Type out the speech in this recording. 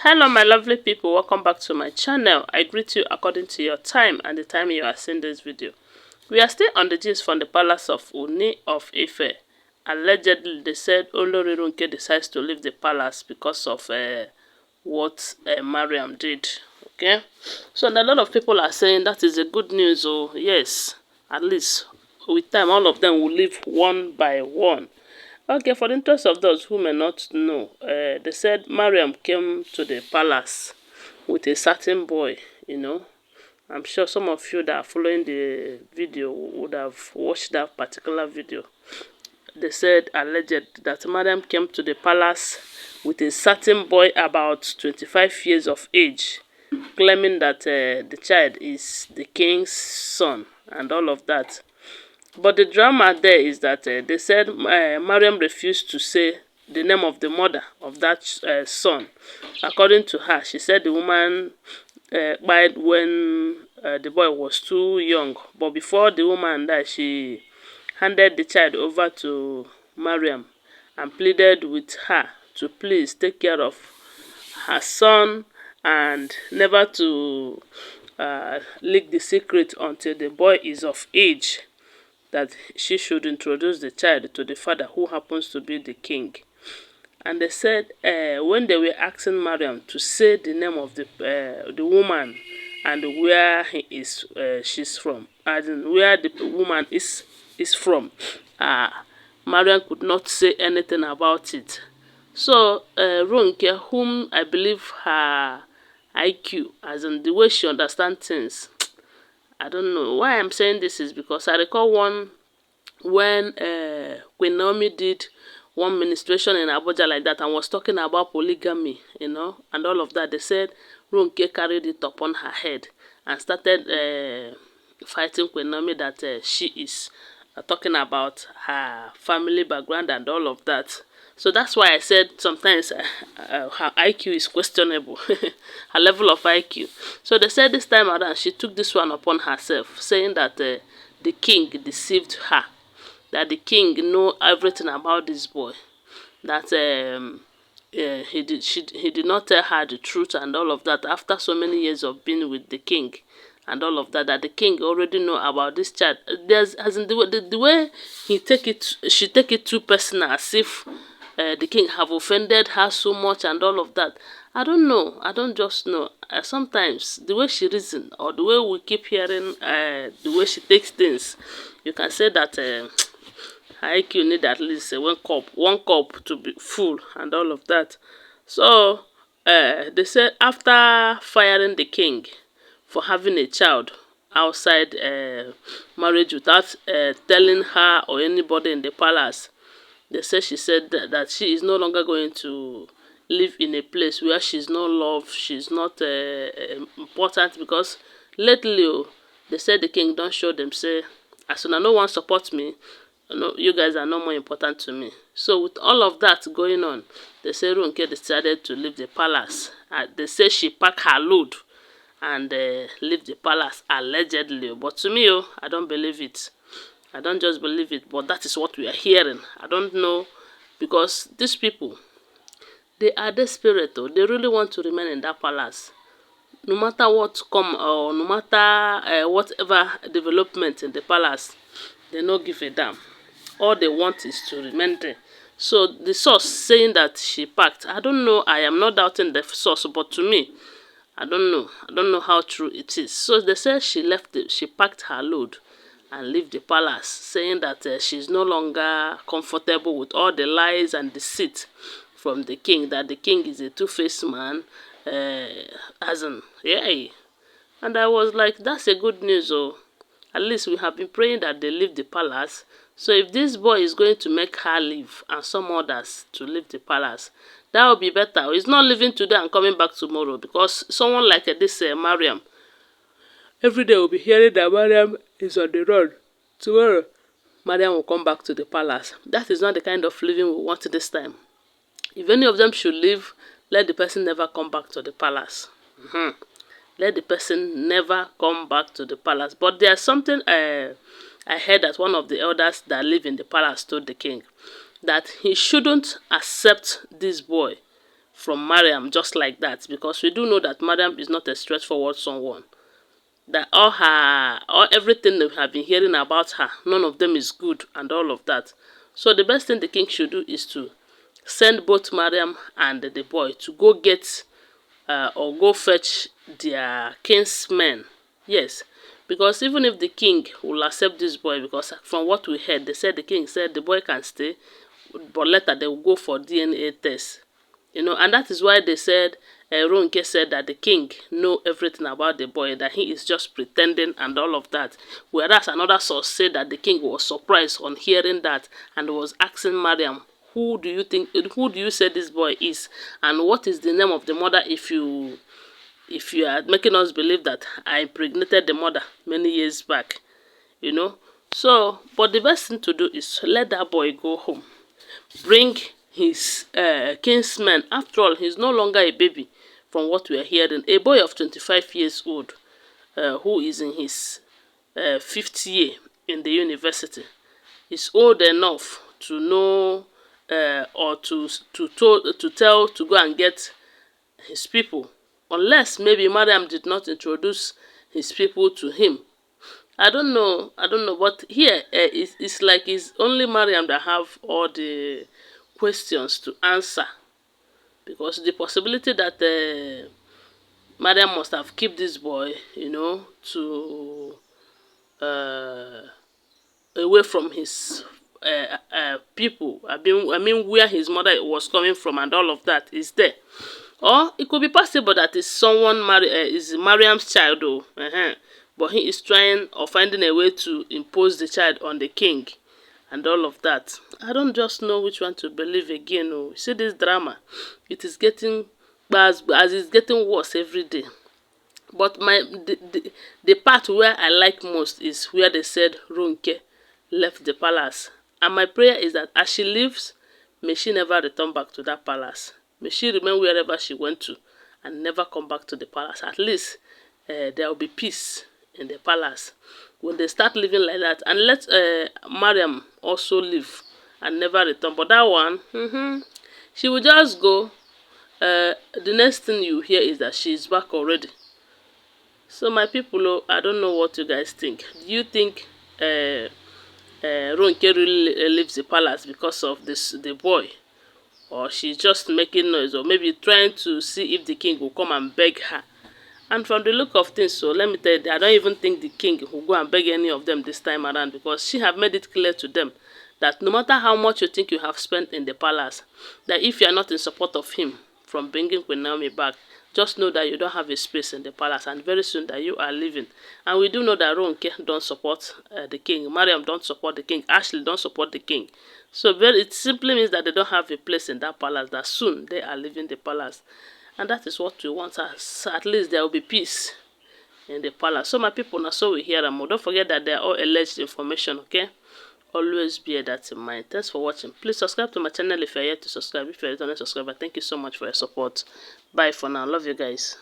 Hello my lovely people, welcome back to my channel. I greet you according to your time and the time you are seeing this video. We are still on the gist from the palace of Ooni of Ife. Allegedly, they said Olori Ronke decides to leave the palace because of what Mariam did. Okay, so a lot of people are saying that is a good news. Oh yes, at least with time all of them will leave one by one. Okay, for the interest of those who may not know, they said Mariam came to the palace with a certain boy, you know. I'm sure some of you that are following the video would have watched that particular video. They said alleged that Mariam came to the palace with a certain boy about 25 years of age, claiming that the child is the king's son and all of that. But the drama there is that they said Mariam refused to say the name of the mother of that son. According to her, she said the woman died when the boy was too young. But before the woman died, she handed the child over to Mariam and pleaded with her to please take care of her son and never to leak the secret until the boy is of age, that she should introduce the child to the father, who happens to be the king. And they said when they were asking Mariam to say the name of the woman and where she's from, and where the woman is from, Mariam could not say anything about it. So Ronke, whom I believe her IQ, as in the way she understands things, I don't know. Why I'm saying this is because I recall when Queen Naomi did one ministration in Abuja like that and was talking about polygamy, you know, and all of that. They said Ronke carried it upon her head and started fighting Queen Naomi that she is talking about her family background and all of that. So that's why I said sometimes her IQ is questionable, her level of IQ. So they said this time around she took this one upon herself, saying that the king deceived her, that the king know everything about this boy, that he did not tell her the truth and all of that after so many years of being with the king and all of that, that the king already know about this child. There's as in the way she take it too personal, as if the king have offended her so much and all of that. I don't know. I don't just know. Sometimes the way she reason or the way we keep hearing the way she takes things, you can say that her IQ need at least one cup to be full and all of that. So they said after firing the king for having a child outside marriage without telling her or anybody in the palace, they said she said that she is no longer going to live in a place where she's not loved, she's not important, because lately they said the king don't show them, say, as soon as no one supports me, no, you guys are no more important to me. So with all of that going on, they say Ronke decided to leave the palace. They say she packed her load and leave the palace allegedly. But to me, I don't believe it. I don't just believe it, but that is what we are hearing. I don't know, because these people, they are desperate. They really want to remain in that palace. No matter what come or no matter whatever development in the palace, they no give a damn. All they want is to remain there. So the source saying that she packed, I don't know. I am not doubting the source, but to me, I don't know. I don't know how true it is. So they say she she packed her load and leave the palace, saying that she's no longer comfortable with all the lies and deceit from the king, that the king is a two-faced man, as in, yeah. And I was like, that's a good news. Oh, at least we have been praying that they leave the palace. So if this boy is going to make her leave and some others to leave the palace, that will be better. He's not leaving today and coming back tomorrow, because someone like this Mariam, every day we'll be hearing that Mariam is on the run. Tomorrow, Mariam will come back to the palace. That is not the kind of living we want this time. If any of them should leave, let the person never come back to the palace. Let the person never come back to the palace. But there's something I heard that one of the elders that live in the palace told the king, that he shouldn't accept this boy from Mariam just like that, because we do know that Mariam is not a straightforward someone. That everything we have been hearing about her, none of them is good and all of that. So the best thing the king should do is to send both Mariam and the boy to go get or go fetch their kinsmen. Yes, because even if the king will accept this boy, because from what we heard, they said the king said the boy can stay, but later they will go for DNA test. You know, and that is why they said, Ronke said that the king know everything about the boy, that he is just pretending and all of that. Whereas another source said that the king was surprised on hearing that and was asking Mariam, who do you say this boy is? And what is the name of the mother, if you are making us believe that I impregnated the mother many years back, you know? So, but the best thing to do is let that boy go home. Bring his kinsman. After all, he's no longer a baby from what we are hearing. A boy of 25 years old who is in his 5th year in the university is old enough to know or to tell to go and get his people, unless maybe Mariam did not introduce his people to him. I don't know, but here it's like it's only Mariam that have all the questions to answer, because the possibility that Mariam must have kept this boy, you know, to away from his people. I mean, where his mother was coming from and all of that is there. Or it could be possible that it's someone is Mariam's child, though. But he is trying or finding a way to impose the child on the king and all of that. I don't just know which one to believe again. Oh, see this drama, it is getting as it's getting worse every day. But the part where I like most is where they said Ronke left the palace. And my prayer is that as she leaves, may she never return back to that palace. May she remain wherever she went to and never come back to the palace. At least there will be peace in the palace when they start living like that. And let Mariam also live and never return. But that one, she will just go. The next thing you hear is that she is back already. So my people, I don't know what you guys think. Do you think Ronke really leaves the palace because of the boy? Or she's just making noise, or maybe trying to see if the king will come and beg her? And from the look of things, so let me tell you, I don't even think the king will go and beg any of them this time around, because she have made it clear to them that no matter how much you think you have spent in the palace, that if you are not in support of him from bringing Queen Naomi back, just know that you don't have a space in the palace, and very soon that you are leaving. And we do know that Ronke don't support the king, Mariam don't support the king, Ashley don't support the king. So it simply means that they don't have a place in that palace, that soon they are leaving the palace. And that is what we want. At least there will be peace in the palace. So my people, now so we hear them. Don't forget that they are all alleged information, okay? Always bear that in mind. Thanks for watching. Please subscribe to my channel if you are yet to subscribe. If you are a returning subscriber, thank you so much for your support. Bye for now. Love you guys.